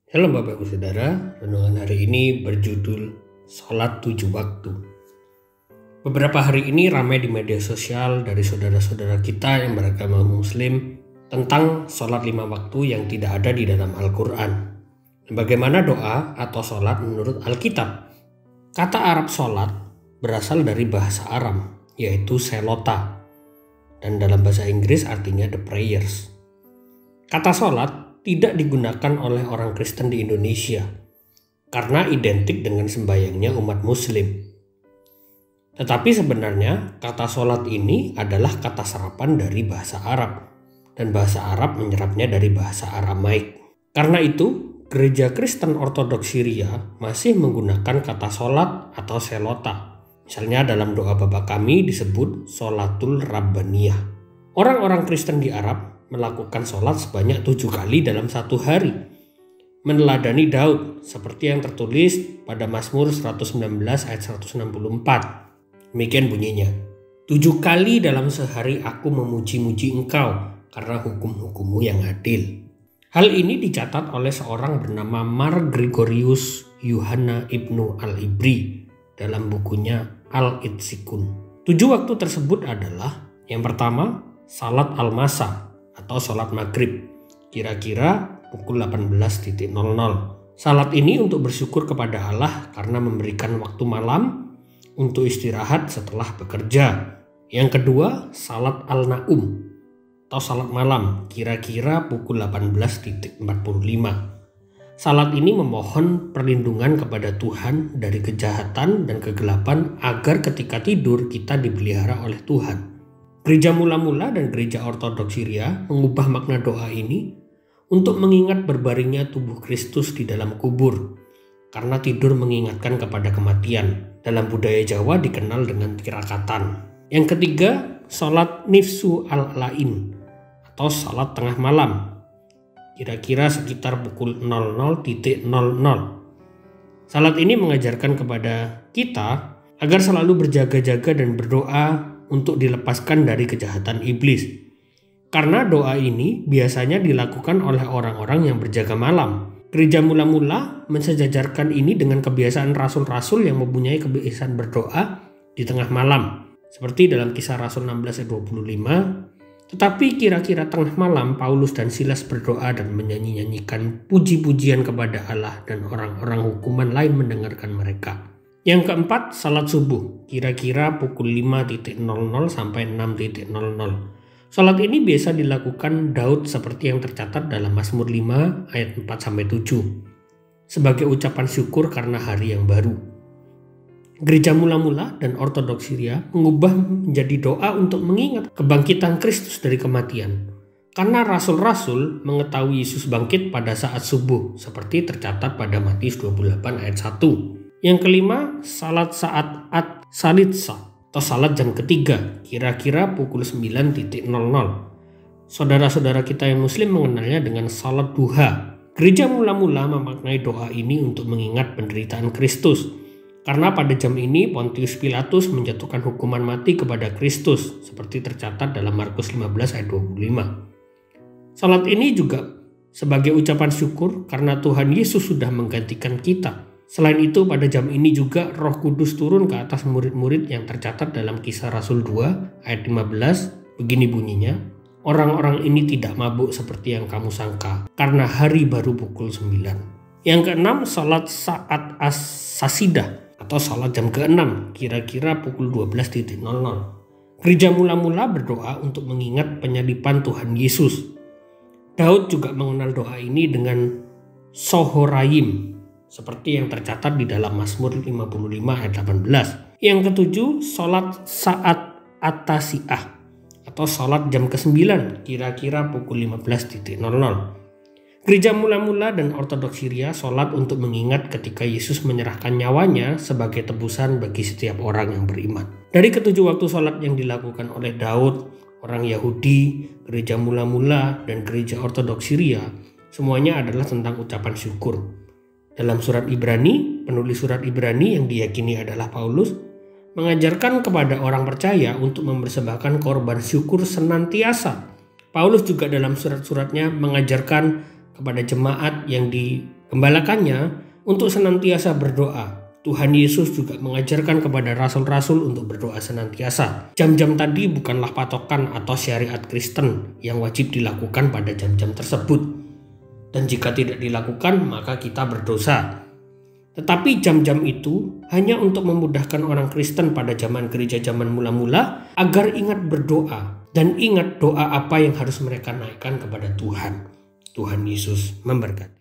Halo Bapak Ibu Saudara, renungan hari ini berjudul Salat 7 Waktu. Beberapa hari ini ramai di media sosial dari saudara-saudara kita yang beragama Muslim tentang salat 5 waktu yang tidak ada di dalam Al-Quran. Bagaimana doa atau salat menurut Alkitab? Kata Arab salat berasal dari bahasa Aram, yaitu selota, dan dalam bahasa Inggris artinya the prayers. Kata salat tidak digunakan oleh orang Kristen di Indonesia karena identik dengan sembahyangnya umat Muslim. Tetapi sebenarnya kata sholat ini adalah kata serapan dari bahasa Arab, dan bahasa Arab menyerapnya dari bahasa Aramaik. Karena itu, gereja Kristen Ortodoks Syria masih menggunakan kata sholat atau selota. Misalnya dalam doa Bapa Kami disebut sholatul rabbaniyah. Orang-orang Kristen di Arab melakukan sholat sebanyak 7 kali dalam satu hari, meneladani Daud seperti yang tertulis pada Mazmur 119 ayat 164. Demikian bunyinya, 7 kali dalam sehari aku memuji-muji engkau karena hukum-hukummu yang adil. Hal ini dicatat oleh seorang bernama Mar Gregorius Yuhanna Ibnu Al-Ibri dalam bukunya Al-Itsikun. 7 waktu tersebut adalah, yang pertama, salat al-masa atau salat maghrib, kira-kira pukul 18.00. Salat ini untuk bersyukur kepada Allah karena memberikan waktu malam untuk istirahat setelah bekerja. Yang kedua, salat al-naum atau salat malam, kira-kira pukul 18.45. Salat ini memohon perlindungan kepada Tuhan dari kejahatan dan kegelapan agar ketika tidur kita dipelihara oleh Tuhan. Gereja Mula-Mula dan Gereja Ortodoks Syria mengubah makna doa ini untuk mengingat berbaringnya tubuh Kristus di dalam kubur, karena tidur mengingatkan kepada kematian. Dalam budaya Jawa dikenal dengan tirakatan. Yang ketiga, salat nifsu al-lain atau salat tengah malam, kira-kira sekitar pukul 00.00. Salat ini mengajarkan kepada kita agar selalu berjaga-jaga dan berdoa untuk dilepaskan dari kejahatan iblis. Karena doa ini biasanya dilakukan oleh orang-orang yang berjaga malam. Gereja Mula-Mula mensejajarkan ini dengan kebiasaan rasul-rasul yang mempunyai kebiasaan berdoa di tengah malam. Seperti dalam Kisah Rasul 16 ayat 25. Tetapi kira-kira tengah malam Paulus dan Silas berdoa dan menyanyi-nyanyikan puji-pujian kepada Allah, dan orang-orang hukuman lain mendengarkan mereka. Yang keempat, salat subuh, kira-kira pukul 5.00 sampai 6.00. Salat ini biasa dilakukan Daud seperti yang tercatat dalam Mazmur 5 ayat 4-7 sebagai ucapan syukur karena hari yang baru. Gereja Mula-Mula dan Ortodoks Syria mengubah menjadi doa untuk mengingat kebangkitan Kristus dari kematian, karena rasul-rasul mengetahui Yesus bangkit pada saat subuh seperti tercatat pada Matius 28 ayat 1. Yang kelima, salat saat at-salitsa atau salat jam ketiga, kira-kira pukul 9.00. Saudara-saudara kita yang muslim mengenalnya dengan salat duha. Gereja Mula-Mula memaknai doa ini untuk mengingat penderitaan Kristus, karena pada jam ini Pontius Pilatus menjatuhkan hukuman mati kepada Kristus seperti tercatat dalam Markus 15 ayat 25. Salat ini juga sebagai ucapan syukur karena Tuhan Yesus sudah menggantikan kita. Selain itu, pada jam ini juga Roh Kudus turun ke atas murid-murid yang tercatat dalam Kisah Rasul 2 ayat 15. Begini bunyinya, orang-orang ini tidak mabuk seperti yang kamu sangka, karena hari baru pukul 9. Yang keenam, salat saat as-sasidah atau salat jam ke-6, kira-kira pukul 12.00. Gereja Mula-Mula berdoa untuk mengingat penyaliban Tuhan Yesus. Daud juga mengenal doa ini dengan Sohorayim, seperti yang tercatat di dalam Mazmur 55 ayat 18. Yang ketujuh, salat saat at-tasyiah atau salat jam ke-9, kira-kira pukul 15.00. Gereja Mula-Mula dan Ortodoks Syria salat untuk mengingat ketika Yesus menyerahkan nyawanya sebagai tebusan bagi setiap orang yang beriman. Dari ketujuh waktu salat yang dilakukan oleh Daud, orang Yahudi, Gereja Mula-Mula, dan Gereja Ortodoks Syria, semuanya adalah tentang ucapan syukur. Dalam surat Ibrani, penulis surat Ibrani yang diyakini adalah Paulus, mengajarkan kepada orang percaya untuk mempersembahkan korban syukur senantiasa. Paulus juga dalam surat-suratnya mengajarkan kepada jemaat yang di Gembalakannya untuk senantiasa berdoa. Tuhan Yesus juga mengajarkan kepada rasul-rasul untuk berdoa senantiasa. Jam-jam tadi bukanlah patokan atau syariat Kristen yang wajib dilakukan pada jam-jam tersebut. Dan jika tidak dilakukan, maka kita berdosa. Tetapi jam-jam itu hanya untuk memudahkan orang Kristen pada zaman gereja zaman mula-mula agar ingat berdoa dan ingat doa apa yang harus mereka naikkan kepada Tuhan. Tuhan Yesus memberkati.